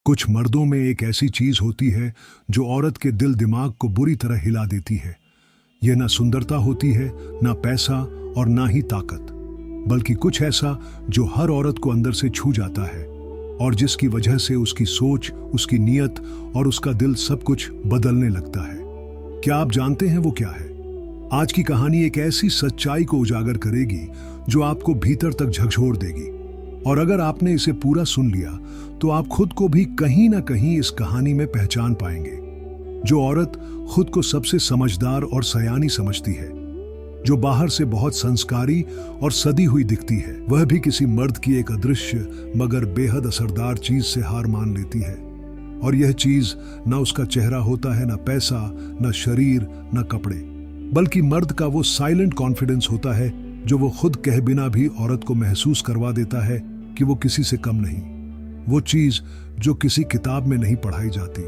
कुछ मर्दों में एक ऐसी चीज होती है जो औरत के दिल दिमाग को बुरी तरह हिला देती है। यह ना सुंदरता होती है, ना पैसा और ना ही ताकत, बल्कि कुछ ऐसा जो हर औरत को अंदर से छू जाता है और जिसकी वजह से उसकी सोच, उसकी नीयत और उसका दिल सब कुछ बदलने लगता है। क्या आप जानते हैं वो क्या है? आज की कहानी एक ऐसी सच्चाई को उजागर करेगी जो आपको भीतर तक झकझोर देगी। और अगर आपने इसे पूरा सुन लिया तो आप खुद को भी कहीं ना कहीं इस कहानी में पहचान पाएंगे। जो औरत खुद को सबसे समझदार और सयानी समझती है, जो बाहर से बहुत संस्कारी और सदी हुई दिखती है, वह भी किसी मर्द की एक अदृश्य मगर बेहद असरदार चीज से हार मान लेती है। और यह चीज ना उसका चेहरा होता है, ना पैसा, ना शरीर, ना कपड़े, बल्कि मर्द का वो साइलेंट कॉन्फिडेंस होता है जो वो खुद कह बिना भी औरत को महसूस करवा देता है कि वो किसी से कम नहीं। वो चीज जो किसी किताब में नहीं पढ़ाई जाती,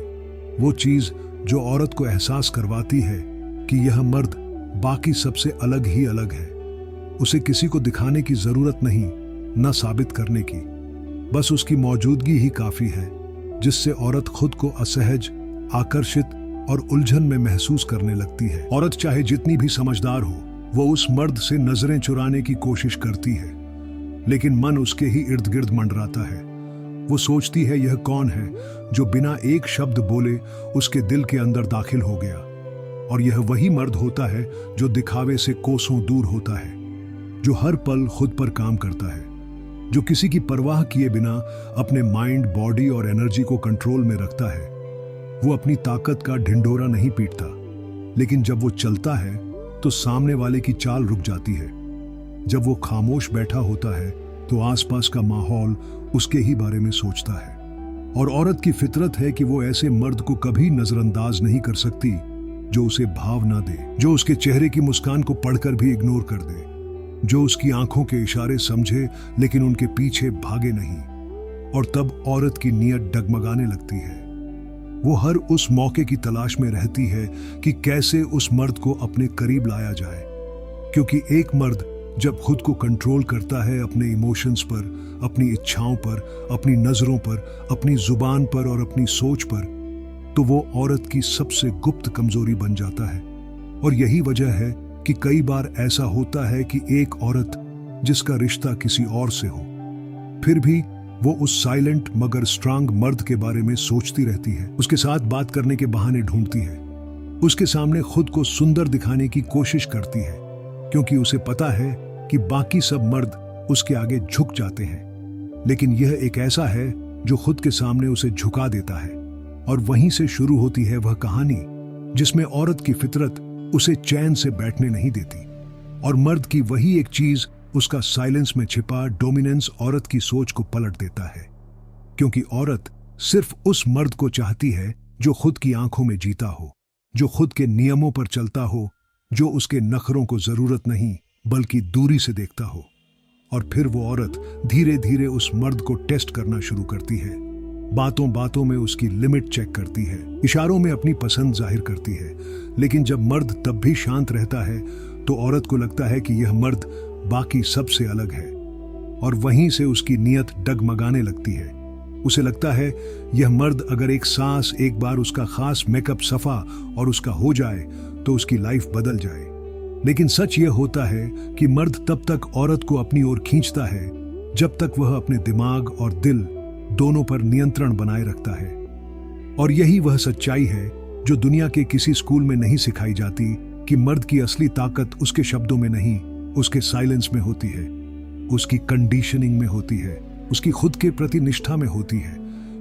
वो चीज जो औरत को एहसास करवाती है कि यह मर्द बाकी सबसे अलग ही अलग है। उसे किसी को दिखाने की जरूरत नहीं, न साबित करने की, बस उसकी मौजूदगी ही काफी है जिससे औरत खुद को असहज, आकर्षित और उलझन में महसूस करने लगती है। औरत चाहे जितनी भी समझदार हो, वो उस मर्द से नजरें चुराने की कोशिश करती है, लेकिन मन उसके ही इर्द गिर्द मंडराता है। वो सोचती है यह कौन है जो बिना एक शब्द बोले उसके दिल के अंदर दाखिल हो गया। और यह वही मर्द होता है जो दिखावे से कोसों दूर होता है, जो हर पल खुद पर काम करता है, जो किसी की परवाह किए बिना अपने माइंड, बॉडी और एनर्जी को कंट्रोल में रखता है। वो अपनी ताकत का ढिंढोरा नहीं पीटता, लेकिन जब वो चलता है तो सामने वाले की चाल रुक जाती है। जब वो खामोश बैठा होता है तो आसपास का माहौल उसके ही बारे में सोचता है। और औरत की फितरत है कि वो ऐसे मर्द को कभी नजरअंदाज नहीं कर सकती जो उसे भाव ना दे, जो उसके चेहरे की मुस्कान को पढ़कर भी इग्नोर कर दे, जो उसकी आंखों के इशारे समझे लेकिन उनके पीछे भागे नहीं। और तब औरत की नीयत डगमगाने लगती है। वो हर उस मौके की तलाश में रहती है कि कैसे उस मर्द को अपने करीब लाया जाए, क्योंकि एक मर्द जब खुद को कंट्रोल करता है अपने इमोशंस पर, अपनी इच्छाओं पर, अपनी नजरों पर, अपनी जुबान पर और अपनी सोच पर, तो वो औरत की सबसे गुप्त कमजोरी बन जाता है। और यही वजह है कि कई बार ऐसा होता है कि एक औरत जिसका रिश्ता किसी और से हो, फिर भी वो उस साइलेंट मगर स्ट्रांग मर्द के बारे में सोचती रहती है, उसके साथ बात करने के बहाने ढूंढती है, उसके सामने खुद को सुंदर दिखाने की कोशिश करती है, क्योंकि उसे पता है कि बाकी सब मर्द उसके आगे झुक जाते हैं। लेकिन यह एक ऐसा है जो खुद के सामने उसे झुका देता है। और वहीं से शुरू होती है वह कहानी जिसमें औरत की फितरत उसे चैन से बैठने नहीं देती, और मर्द की वही एक चीज, उसका साइलेंस में छिपा डोमिनेंस, औरत की सोच को पलट देता है। क्योंकि औरत सिर्फ उस मर्द को चाहती है जो खुद की आंखों में जीता हो, जो खुद के नियमों पर चलता हो, जो उसके नखरों को जरूरत नहीं बल्कि दूरी से देखता हो। और फिर वो औरत धीरे धीरे उस मर्द को टेस्ट करना शुरू करती है, बातों बातों में उसकी लिमिट चेक करती है, इशारों में अपनी पसंद जाहिर करती है। लेकिन जब मर्द तब भी शांत रहता है तो औरत को लगता है कि यह मर्द बाकी सबसे अलग है, और वहीं से उसकी नीयत डगमगाने लगती है। उसे लगता है यह मर्द अगर एक सांस, एक बार उसका खास मेकअप सफा और उसका हो जाए तो उसकी लाइफ बदल जाए। लेकिन सच यह होता है कि मर्द तब तक औरत को अपनी ओर खींचता है जब तक वह अपने दिमाग और दिल दोनों पर नियंत्रण बनाए रखता है। और यही वह सच्चाई है जो दुनिया के किसी स्कूल में नहीं सिखाई जाती, कि मर्द की असली ताकत उसके शब्दों में नहीं, उसके साइलेंस में होती है, उसकी कंडीशनिंग में होती है, उसकी खुद के प्रति निष्ठा में होती है।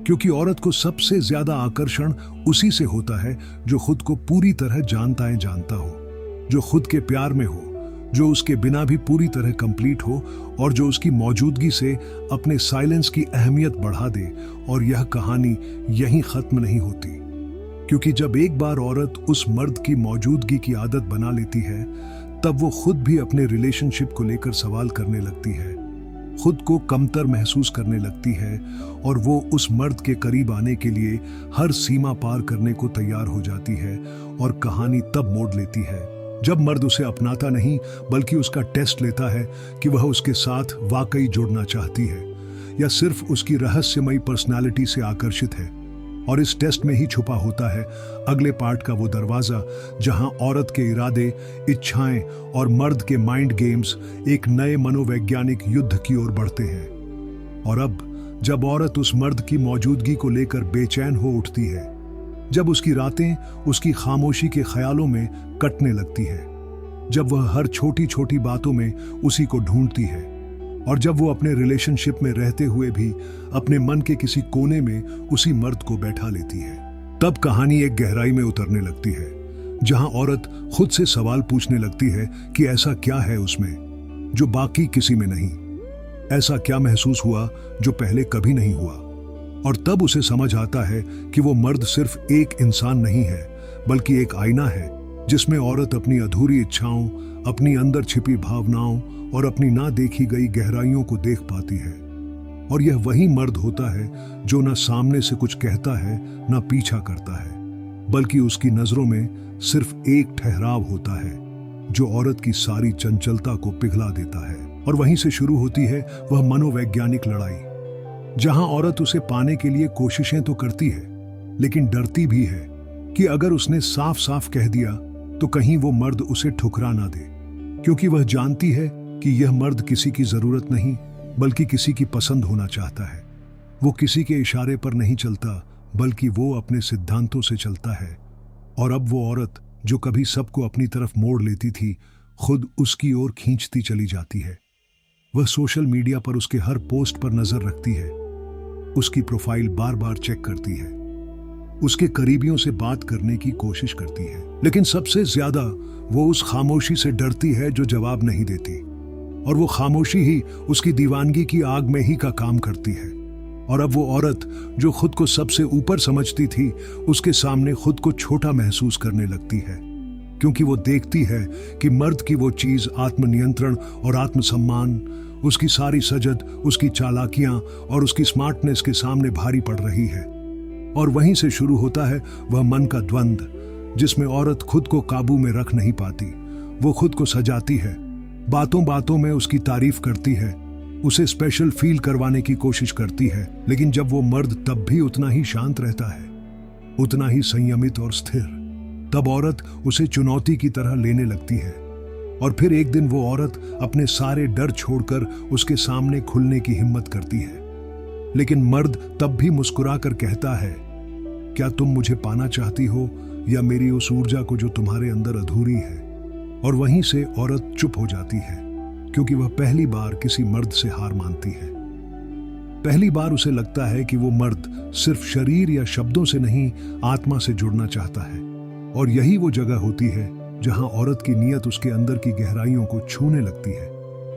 क्योंकि औरत को सबसे ज्यादा आकर्षण उसी से होता है जो खुद को पूरी तरह जानता हो, जो खुद के प्यार में हो, जो उसके बिना भी पूरी तरह कंप्लीट हो, और जो उसकी मौजूदगी से अपने साइलेंस की अहमियत बढ़ा दे। और यह कहानी यहीं खत्म नहीं होती, क्योंकि जब एक बार औरत उस मर्द की मौजूदगी की आदत बना लेती है, तब वो खुद भी अपने रिलेशनशिप को लेकर सवाल करने लगती है, खुद को कमतर महसूस करने लगती है, और वो उस मर्द के करीब आने के लिए हर सीमा पार करने को तैयार हो जाती है। और कहानी तब मोड़ लेती है जब मर्द उसे अपनाता नहीं बल्कि उसका टेस्ट लेता है कि वह उसके साथ वाकई जुड़ना चाहती है, या सिर्फ उसकी रहस्यमयी पर्सनालिटी से आकर्षित है। और इस टेस्ट में ही छुपा होता है अगले पार्ट का वो दरवाजा जहां औरत के इरादे, इच्छाएं और मर्द के माइंड गेम्स एक नए मनोवैज्ञानिक युद्ध की ओर बढ़ते हैं। और अब जब औरत उस मर्द की मौजूदगी को लेकर बेचैन हो उठती है, जब उसकी रातें उसकी खामोशी के ख्यालों में कटने लगती है, जब वह हर छोटी छोटी बातों में उसी को ढूंढती है, और जब वो अपने रिलेशनशिप में रहते हुए भी अपने मन के किसी कोने में उसी मर्द को बैठा लेती है, तब कहानी एक गहराई में उतरने लगती है, जहां औरत खुद से सवाल पूछने लगती है कि ऐसा क्या है उसमें जो बाकी किसी में नहीं, ऐसा क्या महसूस हुआ जो पहले कभी नहीं हुआ। और तब उसे समझ आता है कि वो मर्द सिर्फ एक इंसान नहीं है, बल्कि एक आईना है जिसमें औरत अपनी अधूरी इच्छाओं, अपनी अंदर छिपी भावनाओं और अपनी ना देखी गई गहराइयों को देख पाती है। और यह वही मर्द होता है जो न सामने से कुछ कहता है, न पीछा करता है, बल्कि उसकी नजरों में सिर्फ एक ठहराव होता है जो औरत की सारी चंचलता को पिघला देता है। और वहीं से शुरू होती है वह मनोवैज्ञानिक लड़ाई, जहां औरत उसे पाने के लिए कोशिशें तो करती है, लेकिन डरती भी है कि अगर उसने साफ साफ कह दिया तो कहीं वो मर्द उसे ठुकरा ना दे, क्योंकि वह जानती है कि यह मर्द किसी की जरूरत नहीं, बल्कि किसी की पसंद होना चाहता है। वो किसी के इशारे पर नहीं चलता, बल्कि वो अपने सिद्धांतों से चलता है। और अब वो औरत जो कभी सबको अपनी तरफ मोड़ लेती थी, खुद उसकी ओर खींचती चली जाती है। वह सोशल मीडिया पर उसके हर पोस्ट पर नजर रखती है, उसकी प्रोफाइल बार बार चेक करती है, उसके करीबियों से बात करने की कोशिश करती है, लेकिन सबसे ज्यादा वो उस खामोशी से डरती है जो जवाब नहीं देती। और वो खामोशी ही उसकी दीवानगी की आग में ही का काम करती है। और अब वो औरत जो खुद को सबसे ऊपर समझती थी, उसके सामने खुद को छोटा महसूस करने लगती है, क्योंकि वो देखती है कि मर्द की वो चीज, आत्मनियंत्रण और आत्मसम्मान, उसकी सारी सजद, उसकी चालाकियां और उसकी स्मार्टनेस के सामने भारी पड़ रही है। और वहीं से शुरू होता है वह मन का द्वंद, जिसमें औरत खुद को काबू में रख नहीं पाती। वो खुद को सजाती है, बातों बातों में उसकी तारीफ करती है, उसे स्पेशल फील करवाने की कोशिश करती है, लेकिन जब वो मर्द तब भी उतना ही शांत रहता है, उतना ही संयमित और स्थिर, तब औरत उसे चुनौती की तरह लेने लगती है। और फिर एक दिन वो औरत अपने सारे डर छोड़कर उसके सामने खुलने की हिम्मत करती है, लेकिन मर्द तब भी मुस्कुराकर कहता है, क्या तुम मुझे पाना चाहती हो या मेरी उस ऊर्जा को जो तुम्हारे अंदर अधूरी है। और वहीं से औरत चुप हो जाती है, क्योंकि वह पहली बार किसी मर्द से हार मानती है। पहली बार उसे लगता है कि वो मर्द सिर्फ शरीर या शब्दों से नहीं, आत्मा से जुड़ना चाहता है। और यही वो जगह होती है जहां औरत की नीयत उसके अंदर की गहराइयों को छूने लगती है।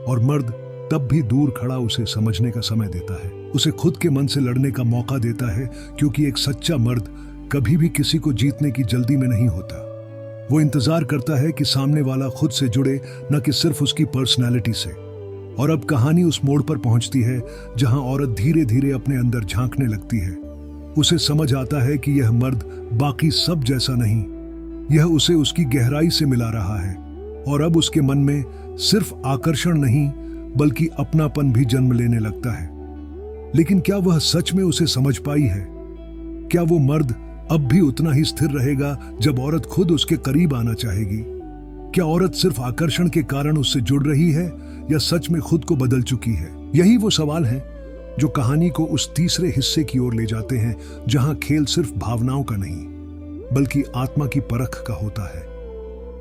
और मर्द तब भी दूर खड़ा उसे समझने का समय देता है, उसे खुद के मन से लड़ने का मौका देता है, क्योंकि एक सच्चा मर्द कभी भी किसी को जीतने की जल्दी में नहीं होता। वो इंतजार करता है कि सामने वाला खुद से जुड़े, न कि सिर्फ उसकी पर्सनैलिटी से। और अब कहानी उस मोड़ पर पहुंचती है जहां औरत धीरे धीरे अपने अंदर झांकने लगती है। उसे समझ आता है कि यह मर्द बाकी सब जैसा नहीं, यह उसे उसकी गहराई से मिला रहा है। और अब उसके मन में सिर्फ आकर्षण नहीं, बल्कि अपनापन भी जन्म लेने लगता है। लेकिन क्या वह सच में उसे समझ पाई है? क्या वो मर्द अब भी उतना ही स्थिर रहेगा जब औरत खुद उसके करीब आना चाहेगी? क्या औरत सिर्फ आकर्षण के कारण उससे जुड़ रही है, या सच में खुद को बदल चुकी है? यही वो सवाल है जो कहानी को उस तीसरे हिस्से की ओर ले जाते हैं, जहां खेल सिर्फ भावनाओं का नहीं, बल्कि आत्मा की परख का होता है।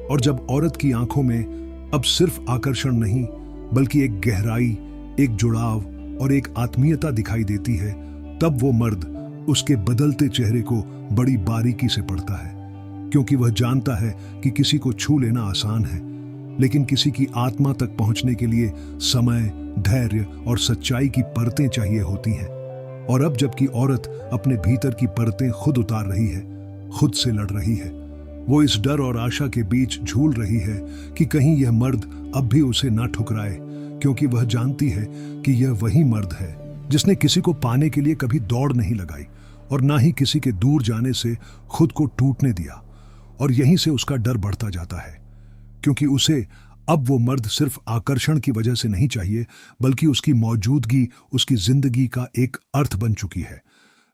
और जब औरत की आंखों में अब सिर्फ आकर्षण नहीं, बल्कि एक गहराई, एक जुड़ाव और एक आत्मीयता दिखाई देती है, तब वो मर्द उसके बदलते चेहरे को बड़ी बारीकी से पढ़ता है, क्योंकि वह जानता है कि किसी को छू लेना आसान है, लेकिन किसी की आत्मा तक पहुंचने के लिए समय, धैर्य और सच्चाई की परतें चाहिए होती हैं। और अब जबकि औरत अपने भीतर की परतें खुद उतार रही है, खुद से लड़ रही है, वो इस डर और आशा के बीच झूल रही है कि कहीं यह मर्द अब भी उसे ना ठुकराए, क्योंकि वह जानती है कि यह वही मर्द है जिसने किसी को पाने के लिए कभी दौड़ नहीं लगाई और ना ही किसी के दूर जाने से खुद को टूटने दिया। और यहीं से उसका डर बढ़ता जाता है, क्योंकि उसे अब वो मर्द सिर्फ आकर्षण की वजह से नहीं चाहिए, बल्कि उसकी मौजूदगी उसकी जिंदगी का एक अर्थ बन चुकी है।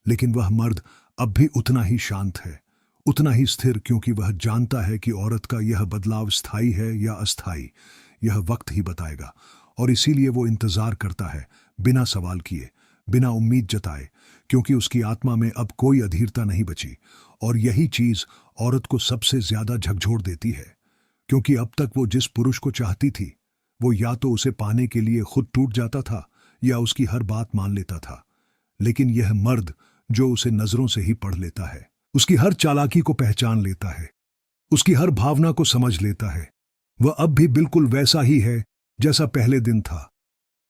लेकिन वह मर्द अब भी उतना ही शांत है, उतना ही स्थिर, क्योंकि वह जानता है कि औरत का यह बदलाव स्थायी है या अस्थायी, यह वक्त ही बताएगा। और इसीलिए वो इंतजार करता है, बिना सवाल किए, बिना उम्मीद जताए, क्योंकि उसकी आत्मा में अब कोई अधीरता नहीं बची। और यही चीज औरत को सबसे ज्यादा झकझोर देती है, क्योंकि अब तक वो जिस पुरुष को चाहती थी, वो या तो उसे पाने के लिए खुद टूट जाता था या उसकी हर बात मान लेता था। लेकिन यह मर्द जो उसे नजरों से ही पढ़ लेता है, उसकी हर चालाकी को पहचान लेता है, उसकी हर भावना को समझ लेता है, वह अब भी बिल्कुल वैसा ही है जैसा पहले दिन था।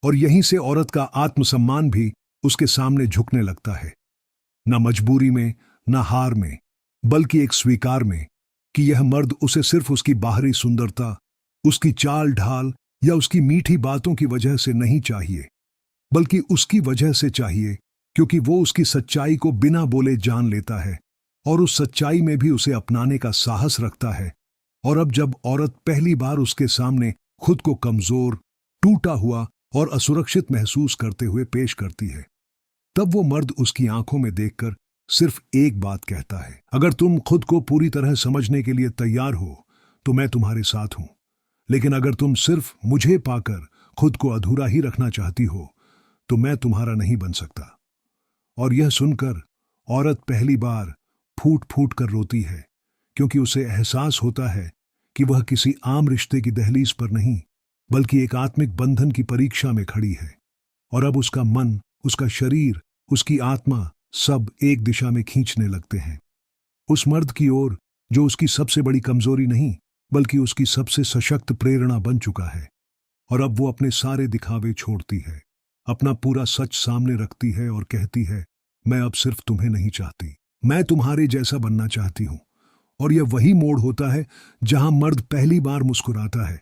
और यहीं से औरत का आत्मसम्मान भी उसके सामने झुकने लगता है, न मजबूरी में, न हार में, बल्कि एक स्वीकार में कि यह मर्द उसे सिर्फ उसकी बाहरी सुंदरता, उसकी चाल ढाल या उसकी मीठी बातों की वजह से नहीं चाहिए, बल्कि उसकी वजह से चाहिए, क्योंकि वो उसकी सच्चाई को बिना बोले जान लेता है और उस सच्चाई में भी उसे अपनाने का साहस रखता है। और अब जब औरत पहली बार उसके सामने खुद को कमजोर, टूटा हुआ और असुरक्षित महसूस करते हुए पेश करती है, तब वो मर्द उसकी आंखों में देखकर सिर्फ एक बात कहता है, अगर तुम खुद को पूरी तरह समझने के लिए तैयार हो तो मैं तुम्हारे साथ हूं, लेकिन अगर तुम सिर्फ मुझे पाकर खुद को अधूरा ही रखना चाहती हो तो मैं तुम्हारा नहीं बन सकता। और यह सुनकर औरत पहली बार फूट फूट कर रोती है, क्योंकि उसे एहसास होता है कि वह किसी आम रिश्ते की दहलीज पर नहीं, बल्कि एक आत्मिक बंधन की परीक्षा में खड़ी है। और अब उसका मन, उसका शरीर, उसकी आत्मा सब एक दिशा में खींचने लगते हैं, उस मर्द की ओर जो उसकी सबसे बड़ी कमजोरी नहीं, बल्कि उसकी सबसे सशक्त प्रेरणा बन चुका है। और अब वो अपने सारे दिखावे छोड़ती है, अपना पूरा सच सामने रखती है और कहती है, मैं अब सिर्फ तुम्हें नहीं चाहती, मैं तुम्हारे जैसा बनना चाहती हूं। और यह वही मोड़ होता है जहां मर्द पहली बार मुस्कुराता है,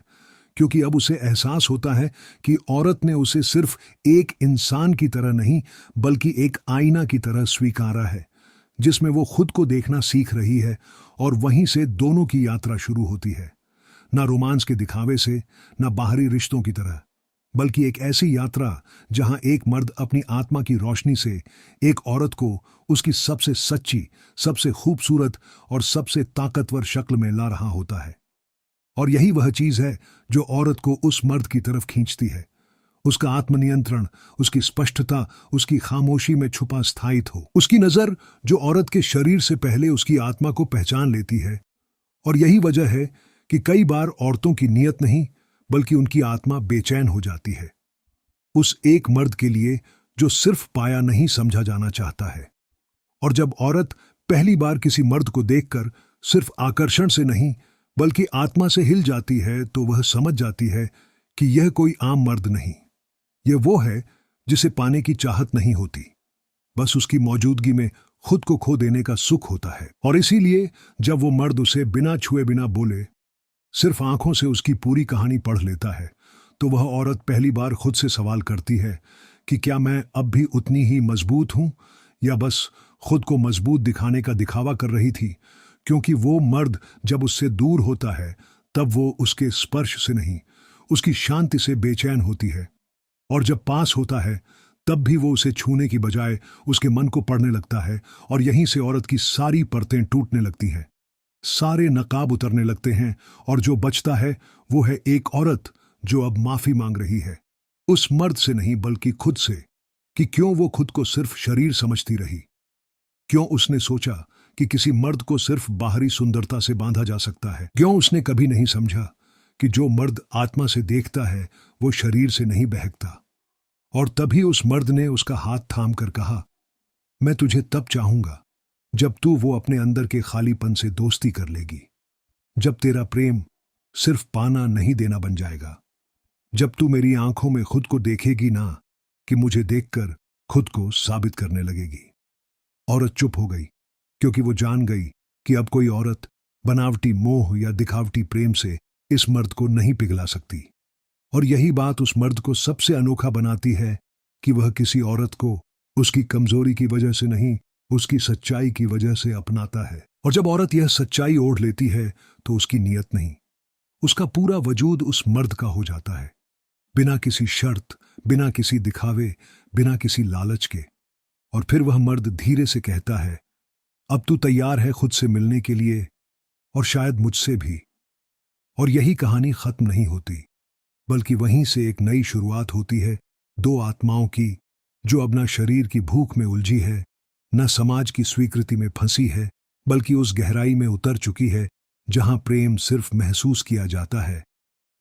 क्योंकि अब उसे एहसास होता है कि औरत ने उसे सिर्फ एक इंसान की तरह नहीं, बल्कि एक आईना की तरह स्वीकारा है, जिसमें वो खुद को देखना सीख रही है। और वहीं से दोनों की यात्रा शुरू होती है, ना रोमांस के दिखावे से, ना बाहरी रिश्तों की तरह, बल्कि एक ऐसी यात्रा जहां एक मर्द अपनी आत्मा की रोशनी से एक औरत को उसकी सबसे सच्ची, सबसे खूबसूरत और सबसे ताकतवर शक्ल में ला रहा होता है। और यही वह चीज है जो औरत को उस मर्द की तरफ खींचती है, उसका आत्मनियंत्रण, उसकी स्पष्टता, उसकी खामोशी में छुपा स्थायित्व, उसकी नजर जो औरत के शरीर से पहले उसकी आत्मा को पहचान लेती है। और यही वजह है कि कई बार औरतों की नीयत नहीं, बल्कि उनकी आत्मा बेचैन हो जाती है उस एक मर्द के लिए जो सिर्फ पाया नहीं समझा जाना चाहता है। और जब औरत पहली बार किसी मर्द को देखकर सिर्फ आकर्षण से नहीं, बल्कि आत्मा से हिल जाती है, तो वह समझ जाती है कि यह कोई आम मर्द नहीं, यह वो है जिसे पाने की चाहत नहीं होती, बस उसकी मौजूदगी में खुद को खो देने का सुख होता है। और इसीलिए जब वो मर्द उसे बिना छुए बिना बोले सिर्फ आंखों से उसकी पूरी कहानी पढ़ लेता है, तो वह औरत पहली बार खुद से सवाल करती है कि क्या मैं अब भी उतनी ही मजबूत हूं, या बस खुद को मजबूत दिखाने का दिखावा कर रही थी। क्योंकि वो मर्द जब उससे दूर होता है, तब वो उसके स्पर्श से नहीं, उसकी शांति से बेचैन होती है, और जब पास होता है तब भी वो उसे छूने की बजाय उसके मन को पढ़ने लगता है। और यहीं से औरत की सारी परतें टूटने लगती हैं, सारे नकाब उतरने लगते हैं, और जो बचता है वो है एक औरत जो अब माफी मांग रही है, उस मर्द से नहीं बल्कि खुद से, कि क्यों वो खुद को सिर्फ शरीर समझती रही, क्यों उसने सोचा कि किसी मर्द को सिर्फ बाहरी सुंदरता से बांधा जा सकता है, क्यों उसने कभी नहीं समझा कि जो मर्द आत्मा से देखता है वो शरीर से नहीं बहकता। और तभी उस मर्द ने उसका हाथ थाम कर कहा, मैं तुझे तब चाहूंगा जब तू वो अपने अंदर के खालीपन से दोस्ती कर लेगी, जब तेरा प्रेम सिर्फ पाना नहीं देना बन जाएगा, जब तू मेरी आंखों में खुद को देखेगी ना कि मुझे देखकर खुद को साबित करने लगेगी। औरत चुप हो गई, क्योंकि वो जान गई कि अब कोई औरत बनावटी मोह या दिखावटी प्रेम से इस मर्द को नहीं पिघला सकती। और यही बात उस मर्द को सबसे अनोखा बनाती है कि वह किसी औरत को उसकी कमजोरी की वजह से नहीं, उसकी सच्चाई की वजह से अपनाता है। और जब औरत यह सच्चाई ओढ़ लेती है तो उसकी नीयत नहीं, उसका पूरा वजूद उस मर्द का हो जाता है, बिना किसी शर्त, बिना किसी दिखावे, बिना किसी लालच के। और फिर वह मर्द धीरे से कहता है, अब तू तैयार है खुद से मिलने के लिए, और शायद मुझसे भी। और यही कहानी खत्म नहीं होती, बल्कि वहीं से एक नई शुरुआत होती है, दो आत्माओं की, जो अब न शरीर की भूख में उलझी है, न समाज की स्वीकृति में फंसी है, बल्कि उस गहराई में उतर चुकी है जहां प्रेम सिर्फ महसूस किया जाता है।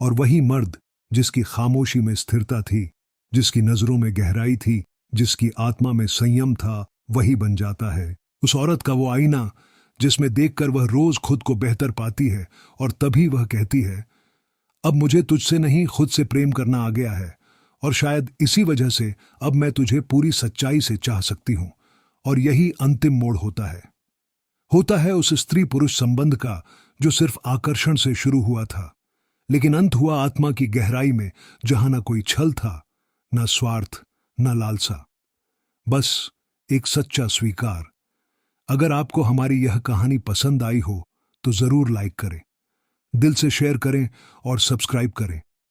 और वही मर्द, जिसकी खामोशी में स्थिरता थी, जिसकी नजरों में गहराई थी, जिसकी आत्मा में संयम था, वही बन जाता है उस औरत का वो आईना जिसमें देखकर वह रोज खुद को बेहतर पाती है। और तभी वह कहती है, अब मुझे तुझसे नहीं खुद से प्रेम करना आ गया है, और शायद इसी वजह से अब मैं तुझे पूरी सच्चाई से चाह सकती हूं। और यही अंतिम मोड़ होता है उस स्त्री पुरुष संबंध का, जो सिर्फ आकर्षण से शुरू हुआ था, लेकिन अंत हुआ आत्मा की गहराई में, जहां न कोई छल था, न स्वार्थ, न लालसा, बस एक सच्चा स्वीकार। अगर आपको हमारी यह कहानी पसंद आई हो तो जरूर लाइक करें, दिल से शेयर करें और सब्सक्राइब करें।